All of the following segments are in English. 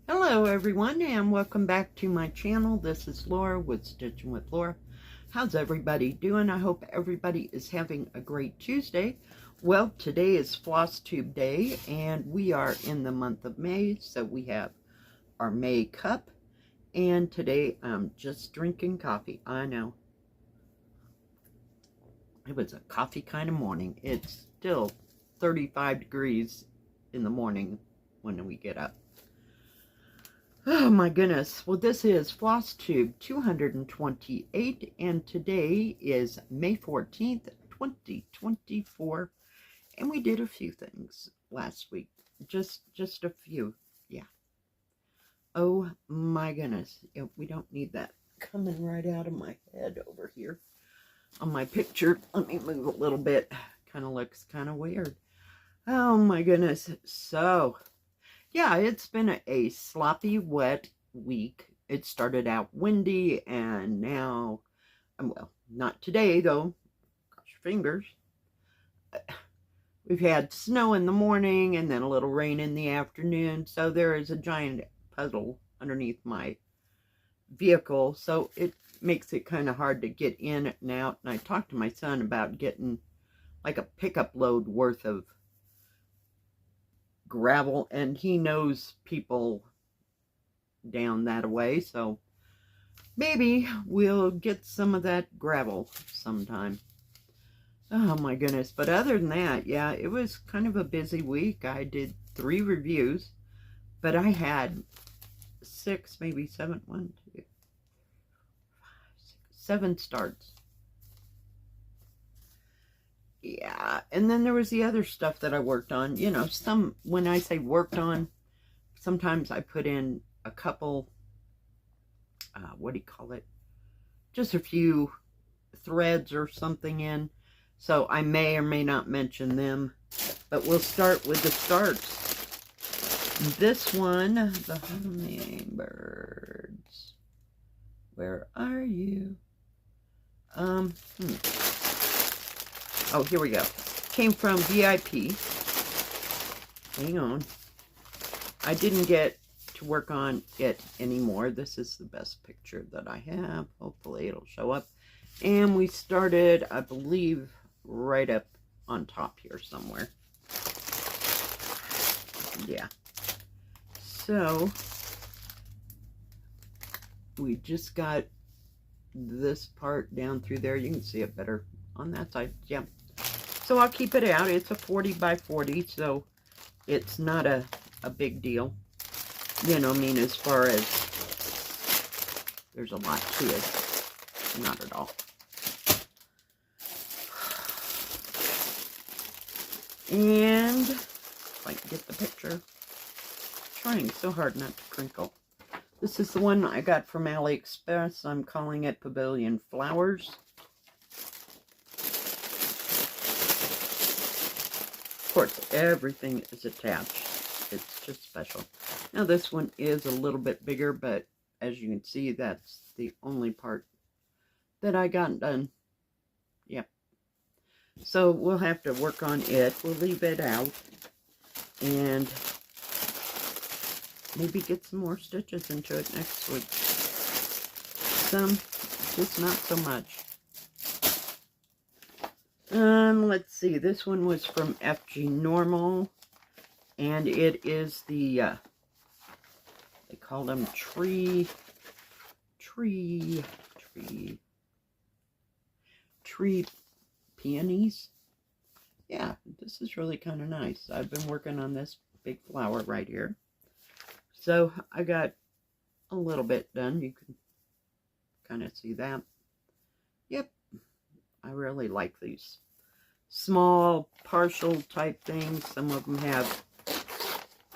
Hello everyone and welcome back to my channel. This is Laura with Stitching with Laura. How's everybody doing? I hope everybody is having a great Tuesday. Well, today is Flosstube Day and we are in the month of May, so we have our May cup, and today I'm just drinking coffee. I know. It was a coffee kind of morning. It's still 35 degrees in the morning when we get up. Oh my goodness. Well, this is Flosstube 228 and today is May 14th, 2024. And we did a few things last week. Just a few. Yeah. Oh my goodness. Yeah, we don't need that coming right out of my head over here on my picture. Let me move a little bit. Kind of looks kind of weird. Oh my goodness. So yeah, it's been a sloppy, wet week. It started out windy, and now, well, not today, though. Cross your fingers. We've had snow in the morning, and then a little rain in the afternoon, so there is a giant puddle underneath my vehicle, so it makes it kind of hard to get in and out. And I talked to my son about getting like a pickup load worth of gravel, and he knows people down that way, so maybe we'll get some of that gravel sometime. Oh my goodness. But other than that, yeah, it was kind of a busy week. I did 3 reviews, but I had 6, maybe 7, 1, 2, 5, 6, 7 starts. Yeah, and then there was the other stuff that I worked on. You know, when I say worked on, sometimes I put in a couple, what do you call it? Just a few threads or something in. So I may or may not mention them. But we'll start with the starts. This one, the hummingbirds. Where are you? Oh, here we go. Came from VIP. Hang on. I didn't get to work on it anymore. This is the best picture that I have. Hopefully it'll show up. And we started, I believe, right up on top here somewhere. Yeah. So, we just got this part down through there. You can see it better on that side. Yeah. So I'll keep it out. It's a 40 by 40, so it's not a big deal. You know, I mean, as far as there's a lot to it. Not at all. And if I can get the picture. Trying so hard not to crinkle. This is the one I got from AliExpress. I'm calling it Pavilion Flowers. Of course, everything is attached. It's just special. Now this one is a little bit bigger, but as you can see, that's the only part that I got done. Yep. So we'll have to work on it. We'll leave it out and maybe get some more stitches into it next week. Some, just not so much. Let's see, this one was from FG Normal, and it is the, they call them tree peonies. Yeah, this is really kind of nice. I've been working on this big flower right here. So I got a little bit done. You can kind of see that. Yep, I really like these small partial type things. Some of them have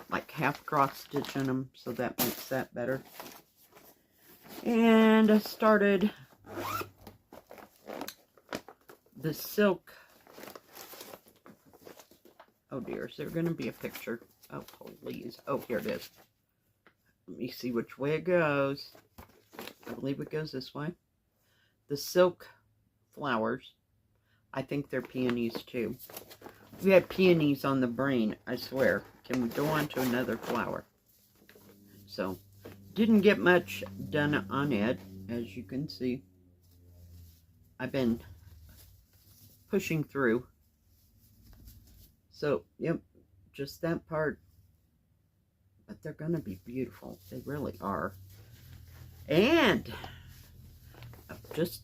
like half cross stitch in them, so that makes that better. And I started the silk. Oh dear, is there going to be a picture? Oh please. Oh, here it is. Let me see which way it goes. I believe it goes this way. The silk flowers. I think they're peonies too. We had peonies on the brain, I swear. Can we go on to another flower? So, didn't get much done on it, as you can see. I've been pushing through. So, yep, just that part. But they're going to be beautiful. They really are. And just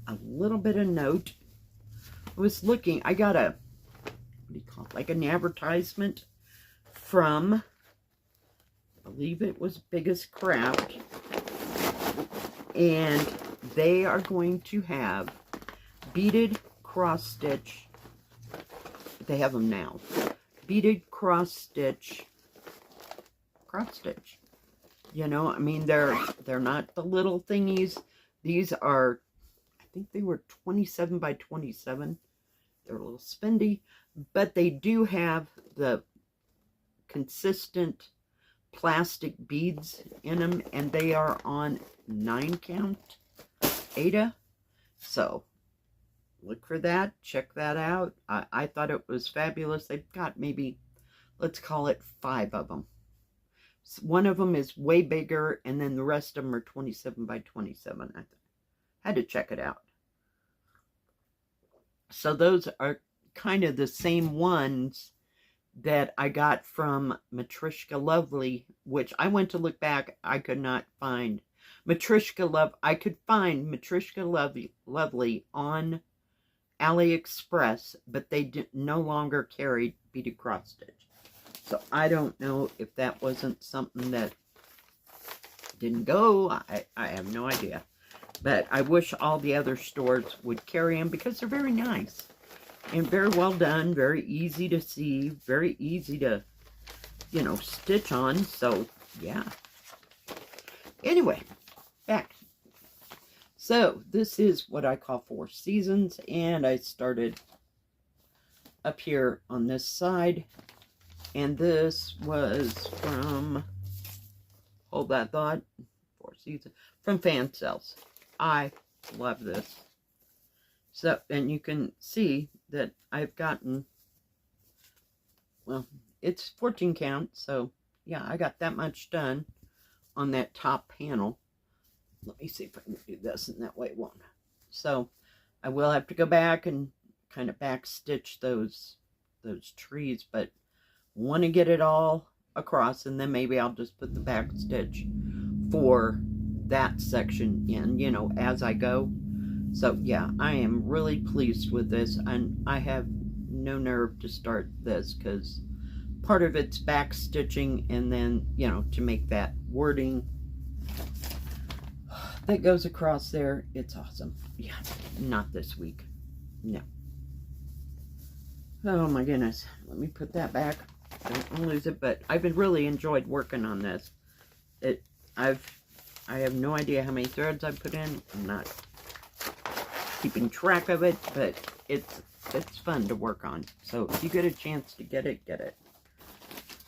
a little bit of note. I was looking, I got a, what do you call it, like an advertisement from, I believe it was Biggest Craft. And they are going to have beaded cross stitch. They have them now. Beaded cross stitch. You know, I mean, they're not the little thingies. These are, I think they were 27 by 27. They're a little spendy, but they do have the consistent plastic beads in them, and they are on 9 count Ada. So look for that, check that out. I thought it was fabulous. They've got maybe, let's call it 5 of them. One of them is way bigger, and then the rest of them are 27 by 27. I had to check it out. So those are kind of the same ones that I got from Matryoshka Lovely, which I went to look back. I could not find Matryoshka Love. I could find Matryoshka Lovely on AliExpress, but they no longer carried beaded cross stitch. So I don't know if that wasn't something that didn't go. I have no idea. But I wish all the other stores would carry them because they're very nice. And very well done. Very easy to see. Very easy to, you know, stitch on. So, yeah. Anyway, back. So, this is what I call 4 seasons. And I started up here on this side. And this was from, hold that thought, 4 seasons, from Fan Sales. I love this. So, and you can see that I've gotten, well, it's 14 count, so yeah, I got that much done on that top panel. Let me see if I can do this, and that way it won't. So, I will have to go back and kind of back stitch those trees, but want to get it all across, and then maybe I'll just put the back stitch for that section in, you know, as I go. So yeah, I am really pleased with this, and I have no nerve to start this because part of it's back stitching, and then, you know, to make that wording that goes across there. It's awesome. Yeah, not this week. No. Oh my goodness. Let me put that back. I don't want to lose it, but I've really enjoyed working on this. I have no idea how many threads I put in. I'm not keeping track of it, but it's fun to work on. So if you get a chance to get it, get it.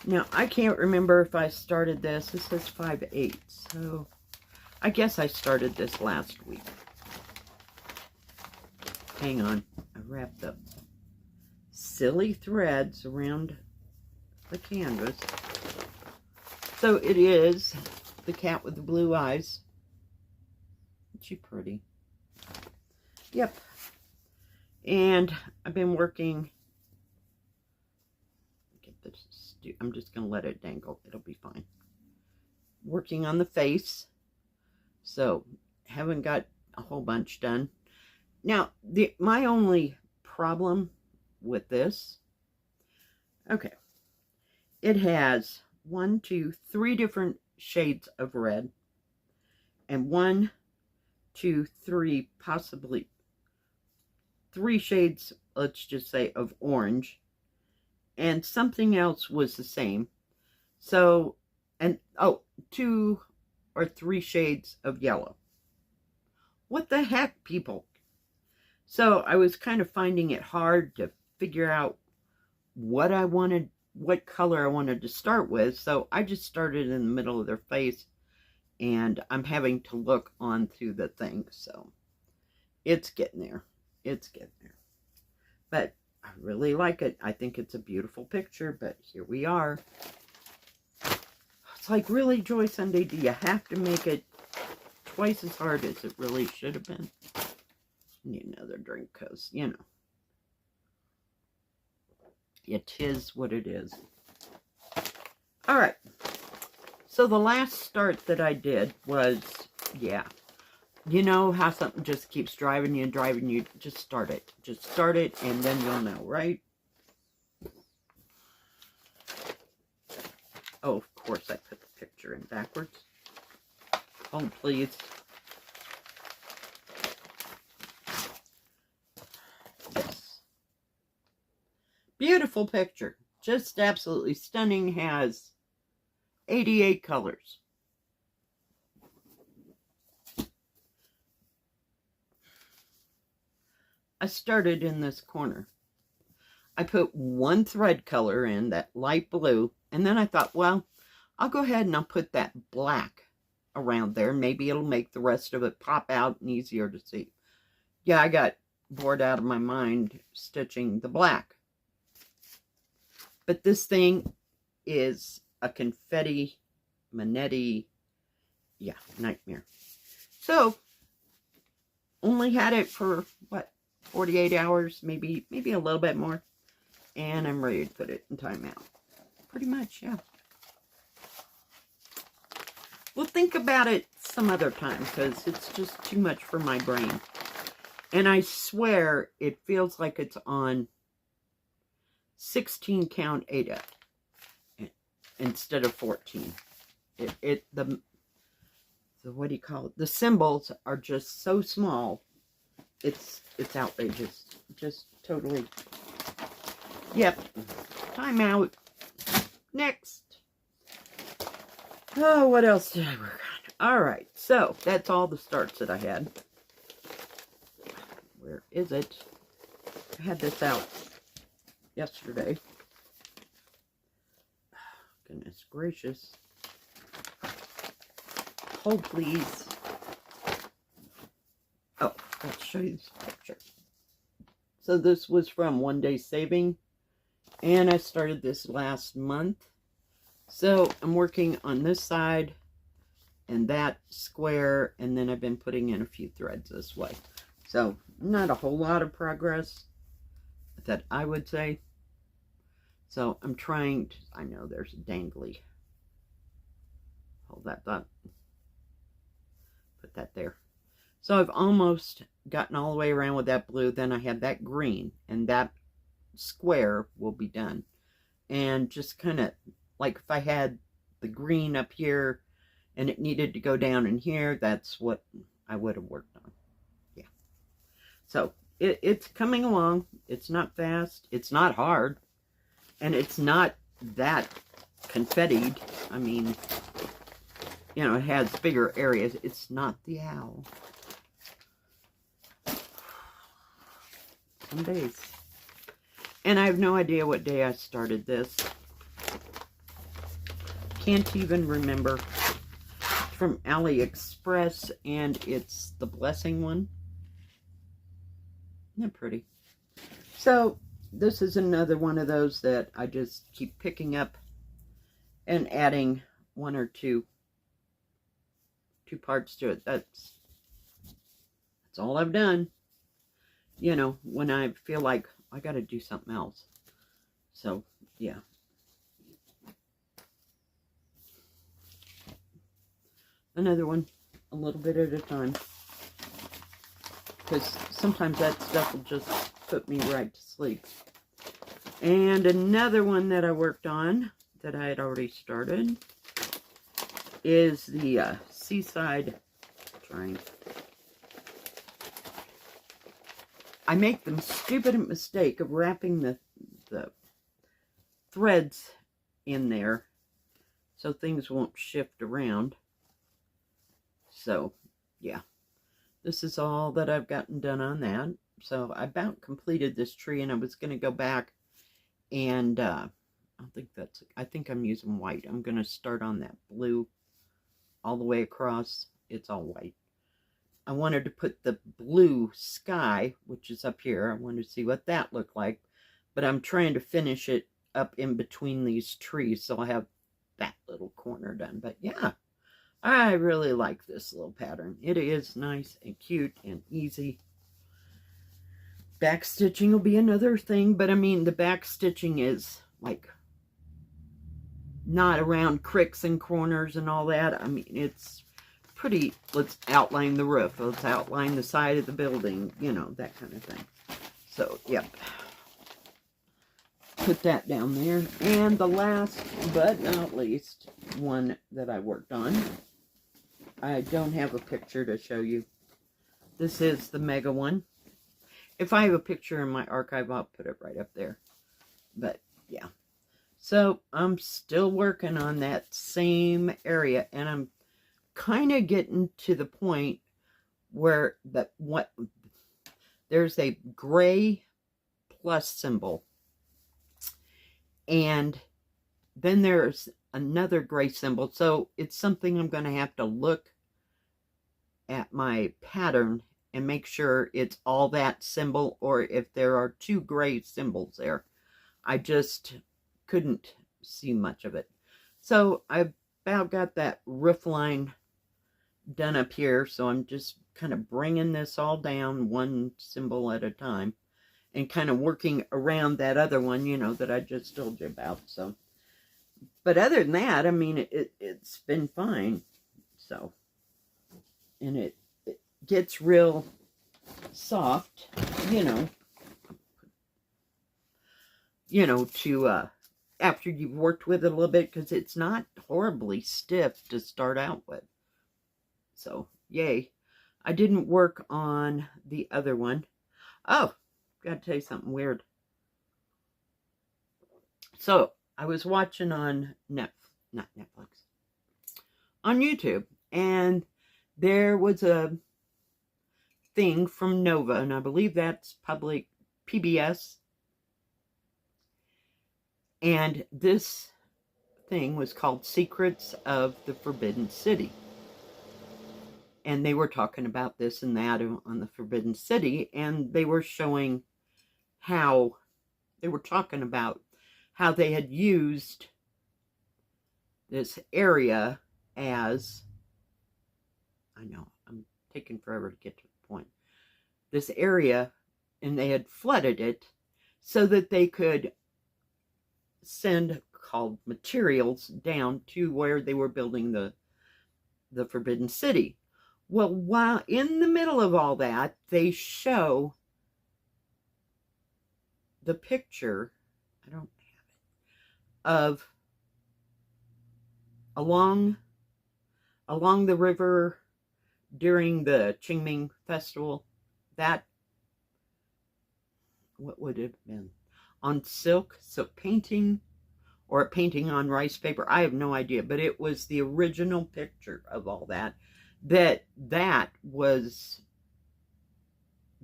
Now, I can't remember if I started this. This says 5/8, so I guess I started this last week. Hang on. I wrapped up silly threads around the canvas. So it is the cat with the blue eyes. Isn't she pretty? Yep. And I've been working. Get this. I'm just going to let it dangle. It'll be fine. Working on the face. So haven't got a whole bunch done. Now, my only problem with this. Okay. It has 1, 2, 3 different shades of red, and 1, 2, 3, possibly 3 shades, let's just say, of orange, and something else was the same. So, and, oh, 2 or 3 shades of yellow. What the heck, people? So I was kind of finding it hard to figure out what I wanted, what color I wanted to start with. So I just started in the middle of their face, and I'm having to look on through the thing. So it's getting there. It's getting there. But I really like it. I think it's a beautiful picture, but here we are. It's like, really, Joy Sunday, do you have to make it twice as hard as it really should have been? Need another drink, because, you know, it is what it is. All right. So the last start that I did was, yeah. You know how something just keeps driving you, just start it. Just start it, and then you'll know, right? Oh, of course I put the picture in backwards. Oh, please. Yes. Beautiful picture. Just absolutely stunning. Has 88 colors. I started in this corner. I put one thread color in, that light blue, and then I thought, well, I'll go ahead and I'll put that black around there. Maybe it'll make the rest of it pop out and easier to see. Yeah, I got bored out of my mind stitching the black. But this thing is a confetti, Manetti, yeah, nightmare. So, only had it for, what, 48 hours, maybe a little bit more. And I'm ready to put it in timeout. Pretty much, yeah. We'll think about it some other time, because it's just too much for my brain. And I swear it feels like it's on 16 count Ada instead of 14. The what do you call it? The symbols are just so small. It's outrageous. Just totally. Yep. Time out. Next. Oh, what else did I work on? All right. So that's all the starts that I had. Where is it? I had this out yesterday. Goodness gracious. Hold, please. Oh, let's show you this picture. So this was from One Day Saving, and I started this last month. So I'm working on this side and that square, and then I've been putting in a few threads this way. So not a whole lot of progress that I would say. So I'm trying to, I know there's a dangly. Hold that up. Put that there. So I've almost gotten all the way around with that blue. Then I have that green, and that square will be done. And just kind of, like if I had the green up here and it needed to go down in here, that's what I would have worked on. Yeah. So it's coming along. It's not fast. It's not hard. And it's not that confettied. I mean, you know, it has bigger areas. It's not the owl. Some days. And I have no idea what day I started this. Can't even remember. From AliExpress, and it's the Blessing one. Isn't that pretty? So, this is another one of those that I just keep picking up and adding one or two parts to it. That's all I've done. You know, when I feel like I got to do something else. So, yeah. Another one, a little bit at a time. Because sometimes that stuff will just put me right to sleep. And another one that I worked on, that I had already started, is the Seaside Triangle. I make the stupid mistake of wrapping the threads in there so things won't shift around. So, yeah. This is all that I've gotten done on that. So, I about completed this tree, and I was going to go back and, I think I'm using white. I'm going to start on that blue all the way across. It's all white. I wanted to put the blue sky, which is up here. I wanted to see what that looked like. But I'm trying to finish it up in between these trees, so I have that little little corner done. But yeah, I really like this little pattern. It is nice and cute and easy. Back stitching will be another thing, but I mean, the back stitching is like not around cricks and corners and all that. I mean, it's pretty, let's outline the roof, let's outline the side of the building, you know, that kind of thing. So, yep. Put that down there. And the last but not least one that I worked on, I don't have a picture to show you. This is the mega one. If I have a picture in my archive, I'll put it right up there. But, yeah. So, I'm still working on that same area. And I'm kind of getting to the point where there's a gray plus symbol. And then there's another gray symbol. So, it's something I'm going to have to look at my pattern and make sure it's all that symbol, or if there are two gray symbols there. I just couldn't see much of it. So I've about got that roof line done up here, so I'm just kind of bringing this all down one symbol at a time and kind of working around that other one, you know, that I just told you about. So, but other than that, I mean, it's been fine. So, and it gets real soft, you know, to after you've worked with it a little bit, because it's not horribly stiff to start out with. So, yay. I didn't work on the other one. Oh, gotta tell you something weird. So, I was watching on on YouTube, and there was a thing from Nova, and I believe that's public PBS. And this thing was called Secrets of the Forbidden City. And they were talking about this and that on the Forbidden City, and they were showing how, they were talking about how they had used this area as, I know, I'm taking forever to get to the point, this area, and they had flooded it so that they could send called materials down to where they were building the Forbidden City. Well, while in the middle of all that, they show the picture, I don't have it, of along the river during the Qingming festival, that, what would it have been? On silk painting, or a painting on rice paper. I have no idea, but it was the original picture of all that was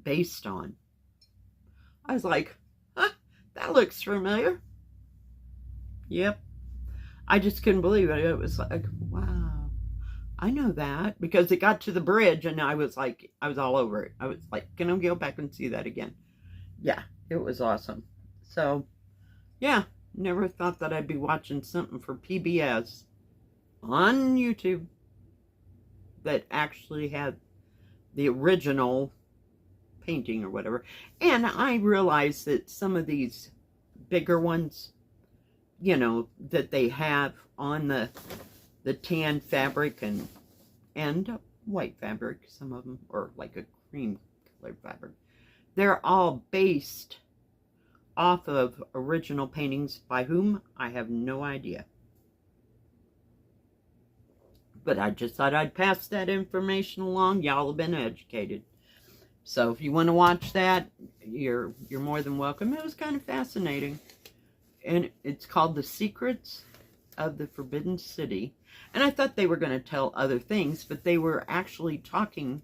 based on. I was like, huh, that looks familiar. Yep. I just couldn't believe it. It was like, wow, I know that, because it got to the bridge and I was like, I was all over it. I was like, can I go back and see that again? Yeah, it was awesome. So, yeah, never thought that I'd be watching something for PBS on YouTube that actually had the original painting or whatever. And I realized that some of these bigger ones, you know, that they have on the tan fabric and white fabric, some of them, or like a cream colored fabric, they're all based off of original paintings by whom I have no idea. But I just thought I'd pass that information along. Y'all have been educated. So if you want to watch that, you're more than welcome. It was kind of fascinating. And it's called The Secrets of the Forbidden City. And I thought they were going to tell other things, but they were actually talking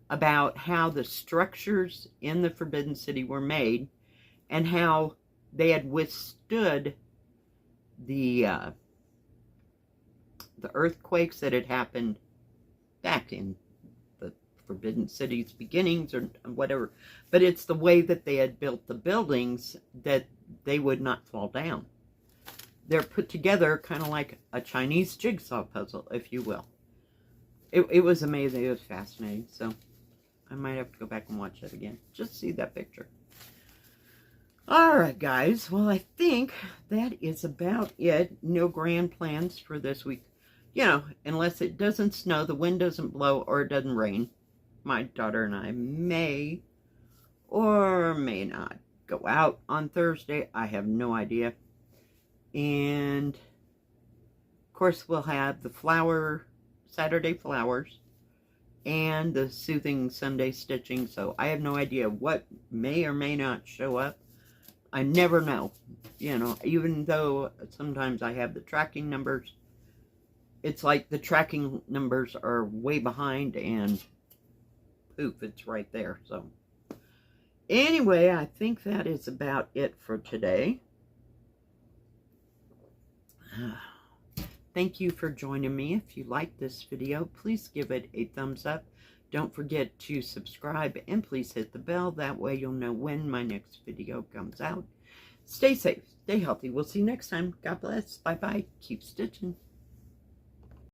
about how the structures in the Forbidden City were made and how they had withstood the earthquakes that had happened back in the Forbidden City's beginnings or whatever. But it's the way that they had built the buildings that they would not fall down. they're put together kind of like a Chinese jigsaw puzzle, if you will. It was amazing. It was fascinating. So I might have to go back and watch that again. Just see that picture. Alright, guys. Well, I think that is about it. No grand plans for this week. You know, unless it doesn't snow, the wind doesn't blow, or it doesn't rain. My daughter and I may or may not go out on Thursday. I have no idea. And, of course, we'll have the Saturday flowers and the soothing Sunday stitching. So I have no idea what may or may not show up. I never know. You know, even though sometimes I have the tracking numbers, it's like the tracking numbers are way behind and poof, it's right there. So anyway, I think that is about it for today. Thank you for joining me. If you like this video, please give it a thumbs up. Don't forget to subscribe and please hit the bell. That way you'll know when my next video comes out. Stay safe, stay healthy. We'll see you next time. God bless. Bye-bye. Keep stitching.